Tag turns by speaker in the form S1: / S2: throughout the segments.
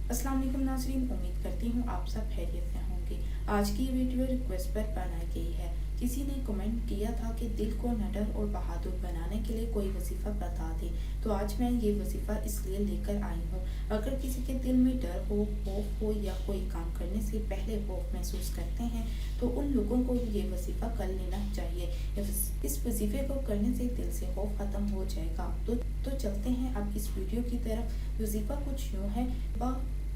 S1: अस्सलाम वालेकुम नाज़रीन, उम्मीद करती हूँ आप सब खैरियत से होंगे। आज की ये वीडियो रिक्वेस्ट पर बनाई गई है। किसी ने कमेंट किया था कि दिल को निडर और बहादुर बनाने के लिए कोई वजीफ़ा बता दें, तो आज मैं ये वजीफ़ा इसलिए लेकर आई हूँ। अगर किसी के दिल में डर हो, खौफ हो या कोई काम करने से पहले खौफ महसूस करते हैं, तो उन लोगों को ये वजीफ़ा कर लेना चाहिए। इस वजीफ़े को करने से दिल से खौफ ख़त्म हो जाएगा। तो चलते हैं अब इस वीडियो की तरफ। वजीफ़ा कुछ यूँ है।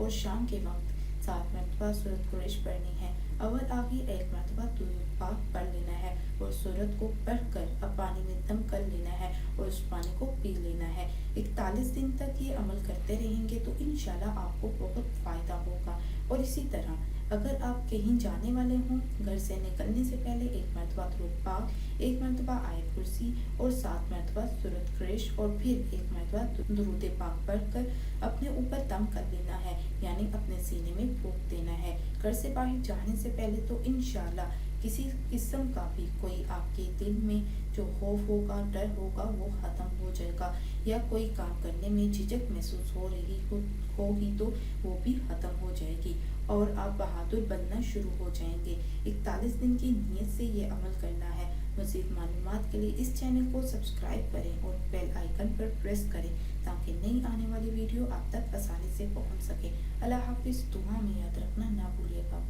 S1: और शाम के वक्त 7 मरतबा सूरत कुरैश पढ़नी है। अव्वल आखिर 1 मरतबा दुरूद पाक पढ़ लेना है और सूरत को पढ़कर अब पानी में दम कर लेना है और उस पानी को पी लेना है। 41 दिन तक ये अमल करते रहेंगे तो इंशाल्लाह आपको बहुत फ़ायदा होगा। और इसी तरह अगर आप कहीं जाने वाले हों, घर से निकलने से पहले 1 मरतबा दुरूद पाक, 1 मरतबा आयत कुर्सी और 7 मरतबा सूरत कुरैश और फिर 1 मरतबा दुरूद पाक पढ़कर अपने ऊपर दम कर लेना है, यानी अपने सीने में फूंक देना है। घर से बाहर जाने से पहले तो इंशाल्लाह किसी किस्म का भी कोई आपके दिल में जो खौफ होगा, डर होगा, वो ख़त्म हो जाएगा। या कोई काम करने में झिझक महसूस हो रही होगी तो वो भी ख़त्म हो जाएगी और आप बहादुर बनना शुरू हो जाएंगे। 41 दिन की नीयत से ये अमल करना है। मज़ीद मालूमात के लिए इस चैनल को सब्सक्राइब करें और बेल आइकन पर प्रेस करें ताकि नई आने वाली वीडियो आप तक आसानी से पहुंच सके। अल्लाह हाफिज़। दुआ में याद रखना ना भूलिएगा।